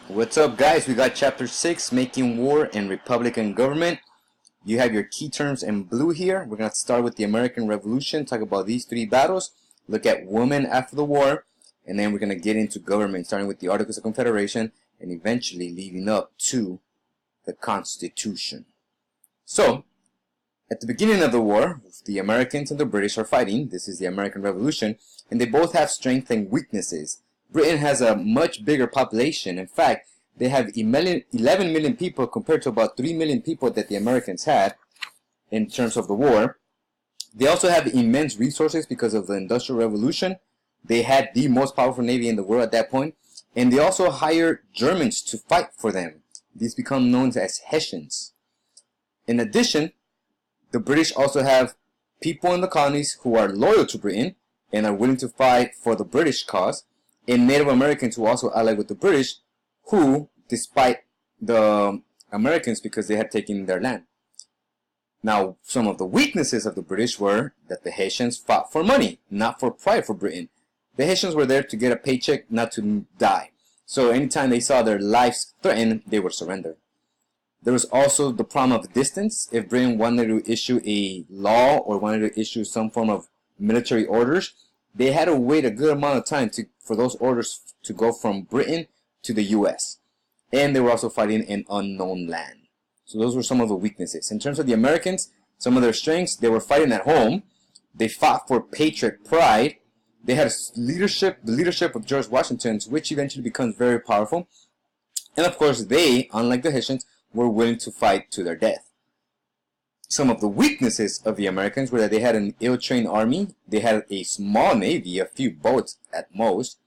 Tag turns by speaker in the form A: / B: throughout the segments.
A: What's up, guys? We got chapter 6, Making War and Republican Government. You have your key terms in blue here. We're going to start with the American Revolution, talk about these three battles, look at women after the war, and then we're going to get into government, starting with the Articles of Confederation and eventually leading up to the Constitution. So, at the beginning of the war, the Americans and the British are fighting. This is the American Revolution, and they both have strengths and weaknesses. Britain has a much bigger population. In fact, they have 11 million people compared to about 3 million people that the Americans had in terms of the war. They also have immense resources because of the Industrial Revolution. They had the most powerful navy in the world at that point. And they also hired Germans to fight for them. These become known as Hessians. In addition, the British also have people in the colonies who are loyal to Britain and are willing to fight for the British cause, and Native Americans who also allied with the British, who, despite the Americans because they had taken their land. Now, some of the weaknesses of the British were that the Haitians fought for money, not for pride for Britain. The Haitians were there to get a paycheck, not to die. So anytime they saw their lives threatened, they would surrender. There was also the problem of distance. If Britain wanted to issue a law or wanted to issue some form of military orders, they had to wait a good amount of time for those orders to go from Britain to the U.S. And they were also fighting in unknown land. So those were some of the weaknesses. In terms of the Americans, some of their strengths, they were fighting at home. They fought for patriot pride. They had the leadership of George Washington, which eventually becomes very powerful. And of course, they, unlike the Haitians, were willing to fight to their death. Some of the weaknesses of the Americans were that they had an ill-trained army, they had a small navy, a few boats at most,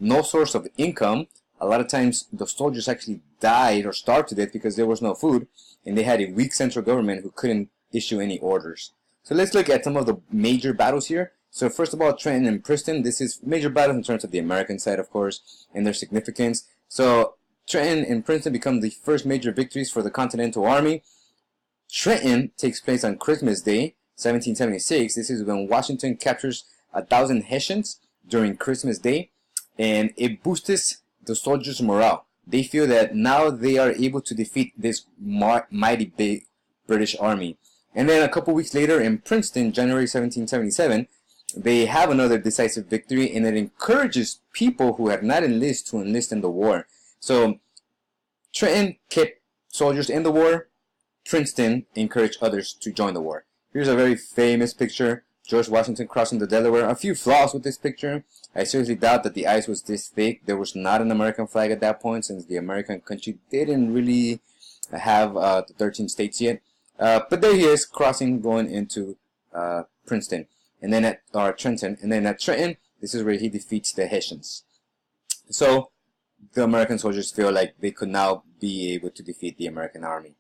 A: no source of income. A lot of times the soldiers actually died or starved to death because there was no food, and they had a weak central government who couldn't issue any orders. So let's look at some of the major battles here. So first of all, Trenton and Princeton. This is major battles in terms of the American side, of course, and their significance. So Trenton and Princeton become the first major victories for the Continental Army. Trenton takes place on Christmas Day, 1776. This is when Washington captures 1,000 Hessians during Christmas Day, and it boosts the soldiers' morale. They feel that now they are able to defeat this mighty big British army. And then a couple weeks later in Princeton, January 1777, they have another decisive victory, and it encourages people who have not enlisted to enlist in the war. So Trenton kept soldiers in the war. Princeton encouraged others to join the war. Here's a very famous picture, George Washington crossing the Delaware. A few flaws with this picture. I seriously doubt that the ice was this thick. There was not an American flag at that point, since the American country didn't really have the 13 states yet. But there he is, crossing, going into Princeton, and then at Trenton, and then at Trenton, this is where he defeats the Hessians. So the American soldiers feel like they could now be able to defeat the American army.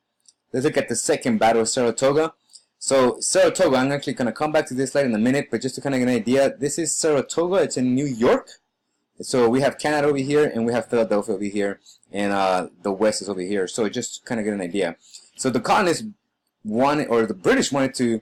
A: Let's look at the second battle of Saratoga. So Saratoga, I'm actually going to come back to this slide in a minute, but just to kind of get an idea, this is Saratoga. It's in New York. So we have Canada over here, and we have Philadelphia over here, and the West is over here. So just to kind of get an idea. So the colonists wanted, or the British wanted to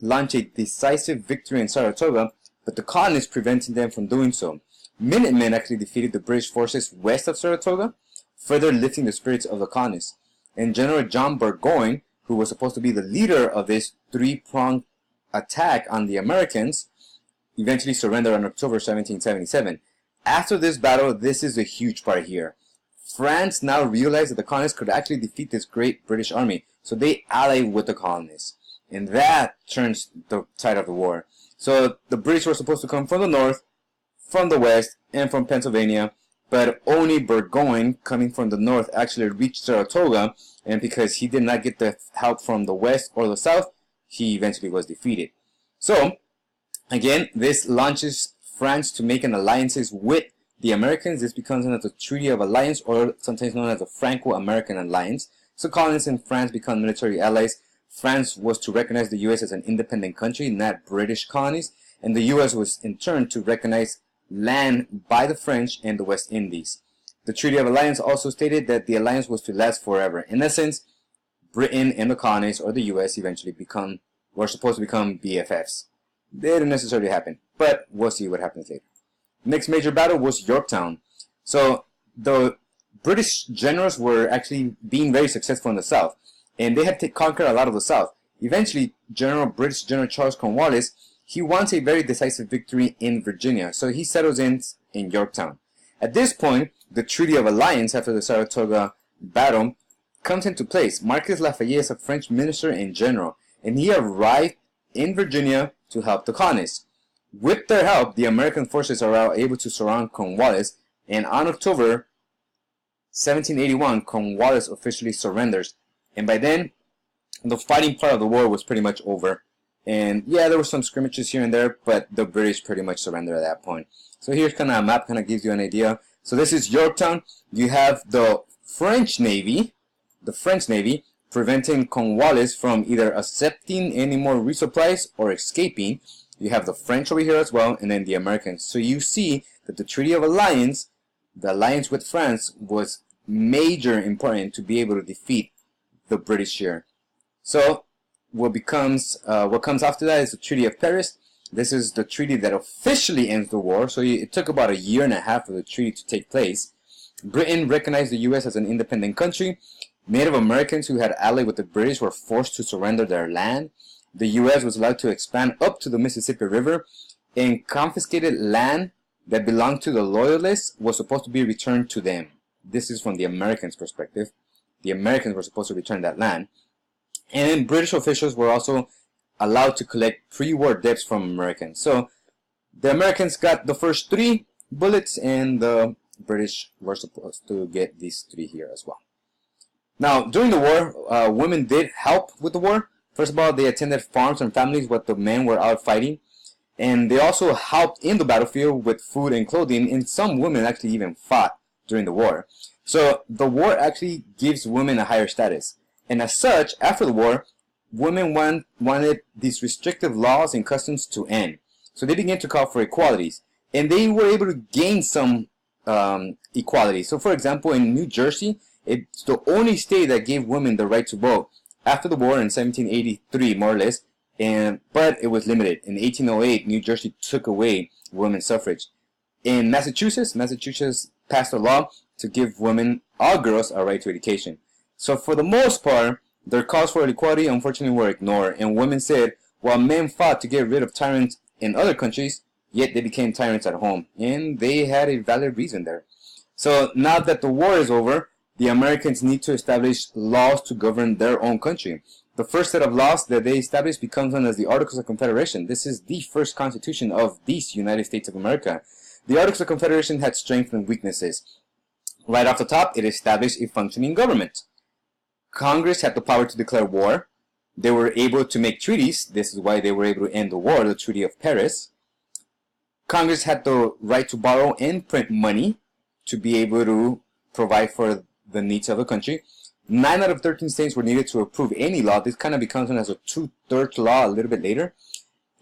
A: launch a decisive victory in Saratoga, but the colonists prevented them from doing so. Minutemen actually defeated the British forces west of Saratoga, further lifting the spirits of the colonists. And General John Burgoyne, who was supposed to be the leader of this three-pronged attack on the Americans, eventually surrendered on October 1777. After this battle, this is a huge part here. France now realized that the colonists could actually defeat this great British army, so they allied with the colonists. And that turns the tide of the war. So the British were supposed to come from the north, from the west, and from Pennsylvania, but only Burgoyne, coming from the north, actually reached Saratoga, and because he did not get the help from the west or the south, he eventually was defeated. So, again, this launches France to make an alliances with the Americans. This becomes known as the Treaty of Alliance, or sometimes known as the Franco-American Alliance. So colonists in France become military allies. France was to recognize the U.S. as an independent country, not British colonies, and the U.S. was in turn to recognize land by the French and the West Indies. The Treaty of Alliance also stated that the alliance was to last forever. In essence, Britain and the colonies, or the U.S., eventually were supposed to become BFFs. They didn't necessarily happen, but we'll see what happens later. Next major battle was Yorktown. So the British generals were actually being very successful in the South, and they had conquered a lot of the South. Eventually, British General Charles Cornwallis, he wants a very decisive victory in Virginia, so he settles in Yorktown. At this point, the Treaty of Alliance after the Saratoga battle comes into place. Marquis Lafayette is a French minister and general, and he arrived in Virginia to help the colonists. With their help, the American forces are able to surround Cornwallis, and on October 1781, Cornwallis officially surrenders. And by then, the fighting part of the war was pretty much over. And yeah, there were some skirmishes here and there, but the British pretty much surrendered at that point. So here's kind of a map, kind of gives you an idea. So this is Yorktown. You have the French Navy, preventing Cornwallis from either accepting any more resupplies or escaping. You have the French over here as well, and then the Americans. So you see that the Treaty of Alliance, the alliance with France, was major important to be able to defeat the British here. So what comes after that is the Treaty of Paris. This is the treaty that officially ends the war. So it took about a year and a half for the treaty to take place. Britain recognized the U.S. as an independent country. Native Americans who had allied with the British were forced to surrender their land. The U.S. was allowed to expand up to the Mississippi River, and confiscated land that belonged to the Loyalists was supposed to be returned to them. This is from the Americans' perspective. The Americans were supposed to return that land. And then British officials were also allowed to collect pre-war debts from Americans. So the Americans got the first 3 bullets, and the British were supposed to get these 3 here as well. Now, during the war, women did help with the war. First of all, they attended farms and families while the men were out fighting. And they also helped in the battlefield with food and clothing, and some women actually even fought during the war. So the war actually gives women a higher status. And as such, after the war, women wanted these restrictive laws and customs to end. So they began to call for equalities. And they were able to gain some equality. So for example, in New Jersey, it's the only state that gave women the right to vote after the war in 1783, more or less. But it was limited. In 1808, New Jersey took away women's suffrage. In Massachusetts passed a law to give women, all girls, a right to education. So for the most part, their calls for equality unfortunately were ignored, and women said, while men fought to get rid of tyrants in other countries, yet they became tyrants at home, and they had a valid reason there. So now that the war is over, the Americans need to establish laws to govern their own country. The first set of laws that they established becomes known as the Articles of Confederation. This is the first constitution of these United States of America. The Articles of Confederation had strengths and weaknesses. Right off the top, it established a functioning government. Congress had the power to declare war. They were able to make treaties. This is why they were able to end the war, the Treaty of Paris. Congress had the right to borrow and print money to be able to provide for the needs of the country. 9 out of 13 states were needed to approve any law. This kind of becomes known as a 2/3 law a little bit later.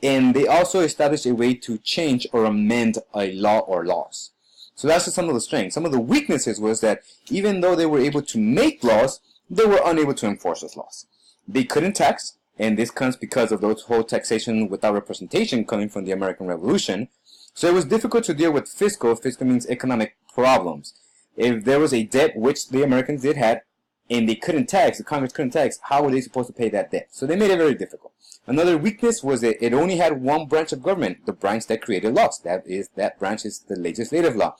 A: And they also established a way to change or amend a law or laws. So that's just some of the strengths. Some of the weaknesses was that even though they were able to make laws, they were unable to enforce those laws. They couldn't tax, and this comes because of the whole taxation without representation coming from the American Revolution. So it was difficult to deal with fiscal means economic problems. If there was a debt, which the Americans did have, and they couldn't tax, the Congress couldn't tax, how were they supposed to pay that debt? So they made it very difficult. Another weakness was that it only had one branch of government, the branch that created laws. That branch is the legislative law.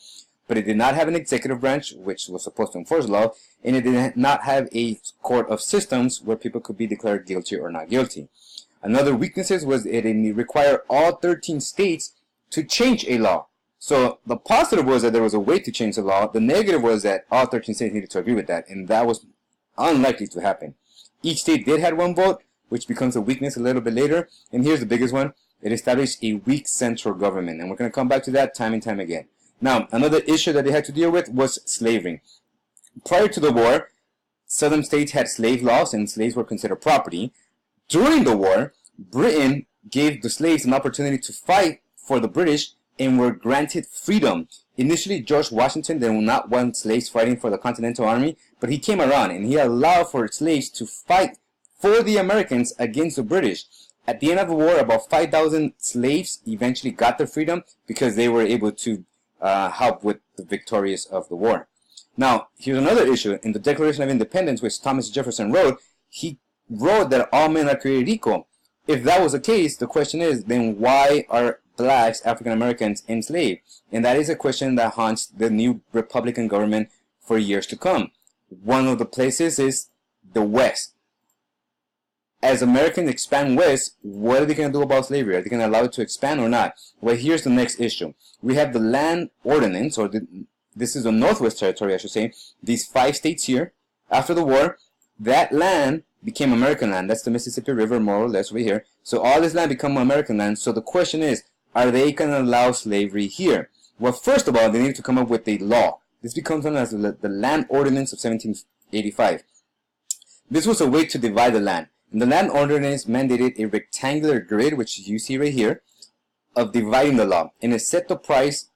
A: But it did not have an executive branch, which was supposed to enforce law, and it did not have a court of systems where people could be declared guilty or not guilty. Another weaknesses was it required all 13 states to change a law. So the positive was that there was a way to change the law. The negative was that all 13 states needed to agree with that, and that was unlikely to happen. Each state did have one vote, which becomes a weakness a little bit later. And here's the biggest one. It established a weak central government, and we're going to come back to that time and time again. Now, another issue that they had to deal with was slavery. Prior to the war, southern states had slave laws, and slaves were considered property. During the war, Britain gave the slaves an opportunity to fight for the British and were granted freedom. Initially, George Washington did not want slaves fighting for the Continental Army, but he came around and he allowed for slaves to fight for the Americans against the British. At the end of the war, about 5,000 slaves eventually got their freedom because they were able to help with the victorious of the war. Now, here's another issue. In the Declaration of Independence, which Thomas Jefferson wrote, he wrote that all men are created equal. If that was the case, the question is, then why are blacks, African Americans, enslaved? And that is a question that haunts the new Republican government for years to come. One of the places is the West. As Americans expand west, what are they going to do about slavery? Are they going to allow it to expand or not? Well, here's the next issue. We have the land ordinance, or this is the Northwest Territory, I should say. These 5 states here. After the war, that land became American land. That's the Mississippi River, more or less, over here. So all this land become American land. So the question is, are they going to allow slavery here? Well, first of all, they need to come up with a law. This becomes known as the Land Ordinance of 1785. This was a way to divide the land. And the Land Ordinance mandated a rectangular grid, which you see right here, of dividing the law. And it set the price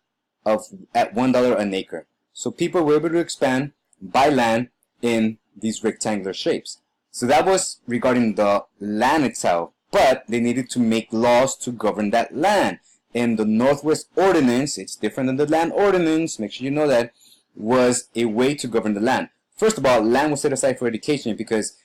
A: at $1 an acre. So people were able to expand, buy land in these rectangular shapes. So that was regarding the land itself. But they needed to make laws to govern that land. And the Northwest Ordinance, it's different than the Land Ordinance, make sure you know that, was a way to govern the land. First of all, land was set aside for education because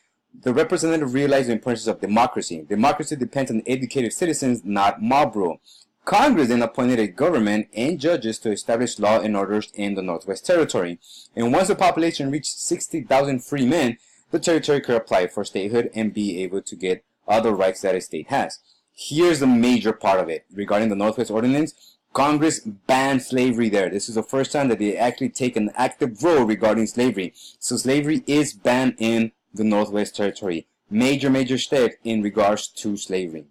A: the representative realized the importance of democracy. Democracy depends on educated citizens, not mob rule. Congress then appointed a government and judges to establish law and orders in the Northwest Territory. And once the population reached 60,000 free men, the territory could apply for statehood and be able to get other rights that a state has. Here's the major part of it. Regarding the Northwest Ordinance, Congress banned slavery there. This is the first time that they actually take an active role regarding slavery. So slavery is banned in the Northwest Territory. Major step in regards to slavery.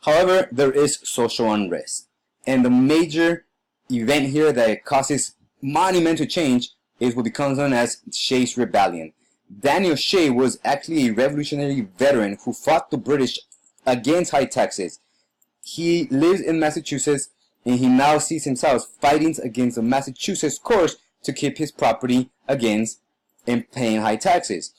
A: However, there is social unrest. And the major event here that causes monumental change is what becomes known as Shays' Rebellion. Daniel Shay was actually a revolutionary veteran who fought the British against high taxes. He lives in Massachusetts and he now sees himself fighting against the Massachusetts courts to keep his property against and paying high taxes.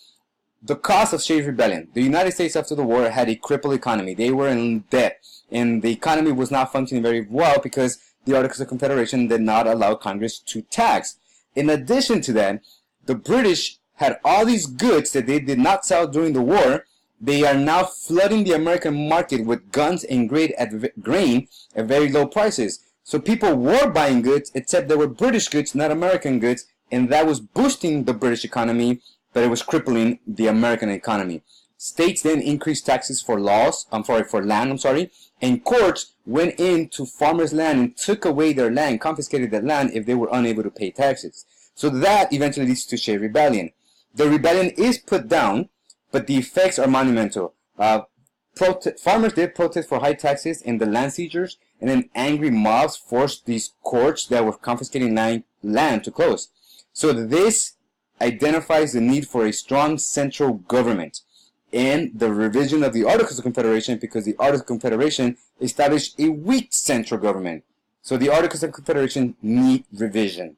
A: The cause of Shays' Rebellion. The United States after the war had a crippled economy. They were in debt and the economy was not functioning very well because the Articles of Confederation did not allow Congress to tax. In addition to that, the British had all these goods that they did not sell during the war. They are now flooding the American market with guns and grain at very low prices. So people were buying goods, except they were British goods, not American goods, and that was boosting the British economy, but it was crippling the American economy. States then increased taxes for land, and courts went into farmers' land and took away their land, confiscated their land if they were unable to pay taxes. So that eventually leads to Shays' Rebellion. The rebellion is put down, but the effects are monumental. Farmers did protest for high taxes and the land seizures, and then angry mobs forced these courts that were confiscating land to close. So this identifies the need for a strong central government and the revision of the Articles of Confederation, because the Articles of Confederation established a weak central government. So the Articles of Confederation need revision.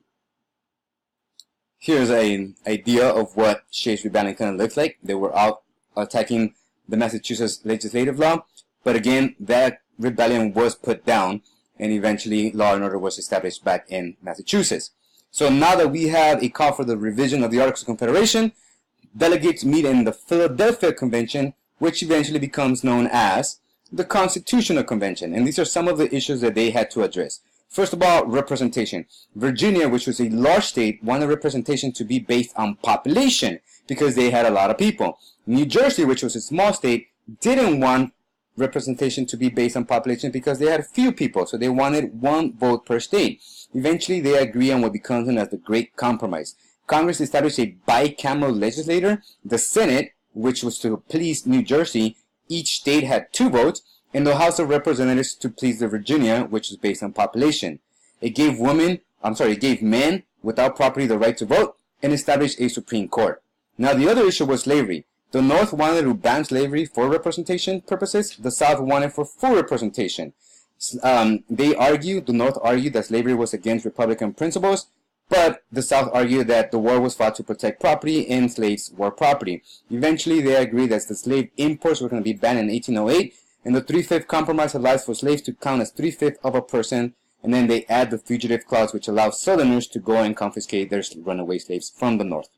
A: Here's an idea of what Shays' Rebellion kind of looks like. They were out attacking the Massachusetts legislative law, but again, that rebellion was put down, and eventually law and order was established back in Massachusetts. So now that we have a call for the revision of the Articles of Confederation, delegates meet in the Philadelphia Convention, which eventually becomes known as the Constitutional Convention, and these are some of the issues that they had to address. First of all, representation. Virginia, which was a large state, wanted representation to be based on population because they had a lot of people. New Jersey, which was a small state, didn't want representation to be based on population because they had few people, so they wanted one vote per state. Eventually, they agree on what becomes known as the Great Compromise. Congress established a bicameral legislature. The Senate, which was to please New Jersey, each state had 2 votes, and the House of Representatives to please the Virginia, which is based on population. It gave men without property the right to vote and established a Supreme Court. Now the other issue was slavery. The North wanted to ban slavery for representation purposes. The South wanted for full representation. The North argued that slavery was against Republican principles, but the South argued that the war was fought to protect property and slaves were property. Eventually they agreed that the slave imports were going to be banned in 1808, and the 3/5 compromise allows for slaves to count as 3/5 of a person And then they add the fugitive clause, which allows Southerners to go and confiscate their runaway slaves from the North.